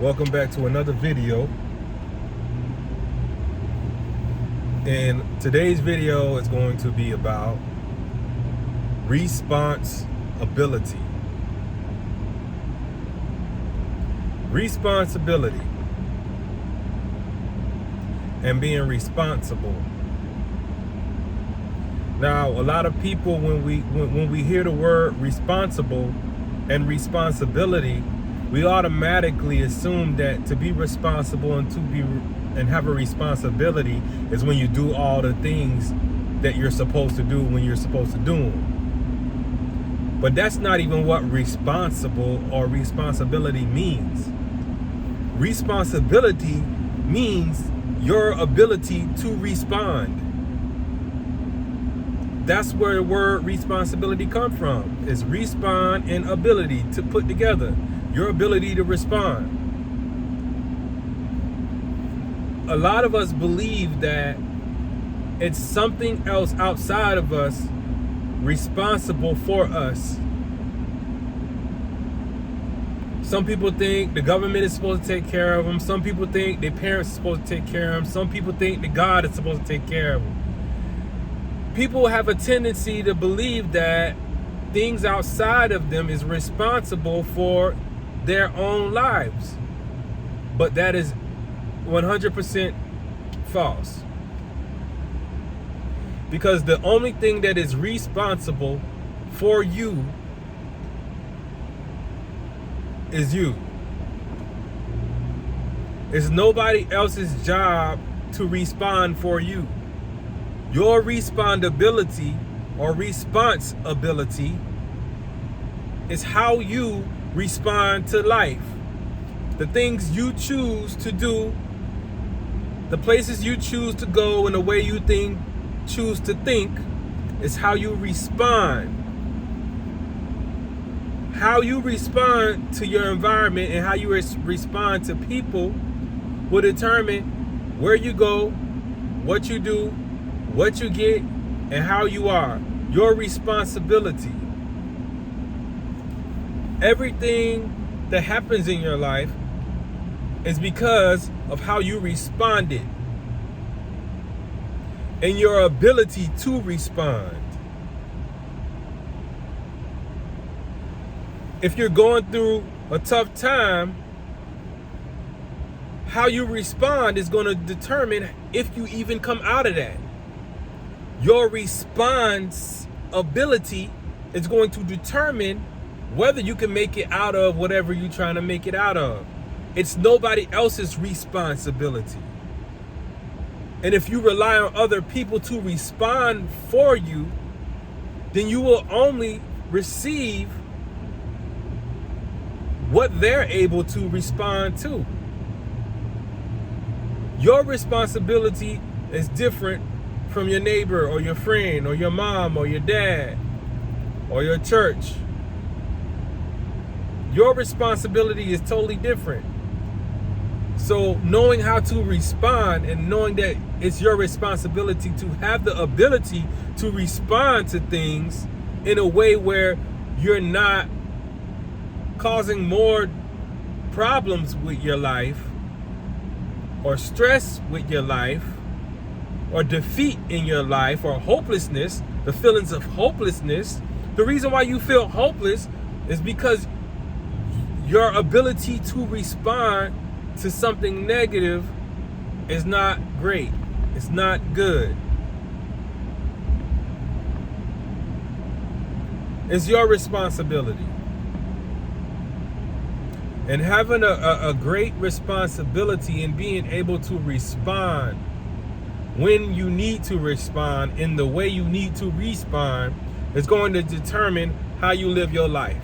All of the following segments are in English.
Welcome back to another video. And today's video is going to be about responsibility. Responsibility and being responsible. Now, a lot of people, when we hear the word responsible and responsibility, we automatically assume that to be responsible and have a responsibility is when you do all the things that you're supposed to do when you're supposed to do them. But that's not even what responsible or responsibility means. Responsibility means your ability to respond. That's where the word responsibility comes from. It's respond and ability to put together. Your ability to respond. A lot of us believe that it's something else outside of us responsible for us. Some people think the government is supposed to take care of them. Some people think their parents are supposed to take care of them. Some people think that God is supposed to take care of them. People have a tendency to believe that things outside of them is responsible for their own lives. But that is 100% false. Because the only thing that is responsible for you is you. It's nobody else's job to respond for you. Your respondability or responsibility is how you respond to life. The things you choose to do, the places you choose to go, and the way you choose to think is how you respond. How you respond to your environment and how you respond to people will determine where you go, what you do, what you get, and how you are. Your responsibility. Everything that happens in your life is because of how you responded and your ability to respond. If you're going through a tough time, how you respond is going to determine if you even come out of that. Your response ability is going to determine whether you can make it out of whatever you're trying to make it out of. It's nobody else's responsibility. And if you rely on other people to respond for you, then you will only receive what they're able to respond to. Your responsibility is different from your neighbor or your friend or your mom or your dad or your church. Your responsibility is totally different. So knowing how to respond and knowing that it's your responsibility to have the ability to respond to things in a way where you're not causing more problems with your life or stress with your life or defeat in your life or hopelessness, the feelings of hopelessness. The reason why you feel hopeless is because your ability to respond to something negative is not great. It's not good. It's your responsibility. And having a great responsibility in being able to respond when you need to respond in the way you need to respond is going to determine how you live your life.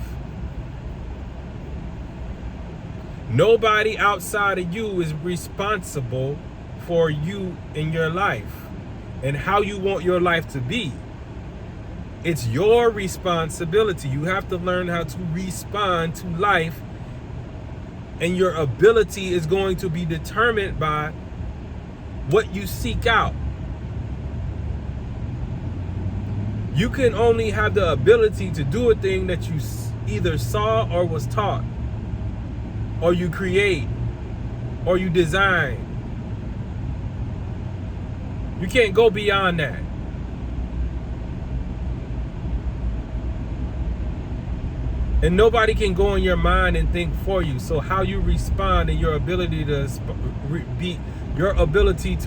Nobody outside of you is responsible for you in your life and how you want your life to be. It's your responsibility. You have to learn how to respond to life, and your ability is going to be determined by what you seek out. You can only have the ability to do a thing that you either saw or was taught or you create or you design. You can't go beyond that. And nobody can go in your mind and think for you. So how you respond and your ability to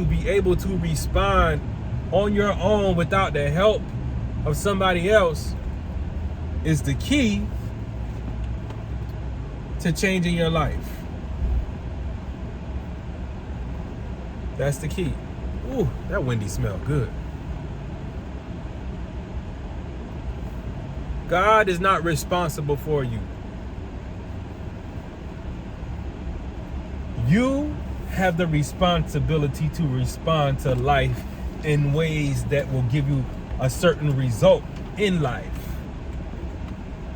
be able to respond on your own without the help of somebody else is the key to changing your life. That's the key. Ooh, that Wendy smell good. God is not responsible for you. You have the responsibility to respond to life in ways that will give you a certain result in life.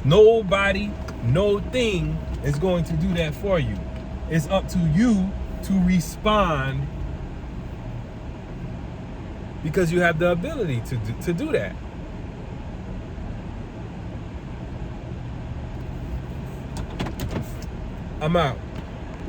Nobody, no thing is going to do that for you. It's up to you to respond because you have the ability to do that. I'm out.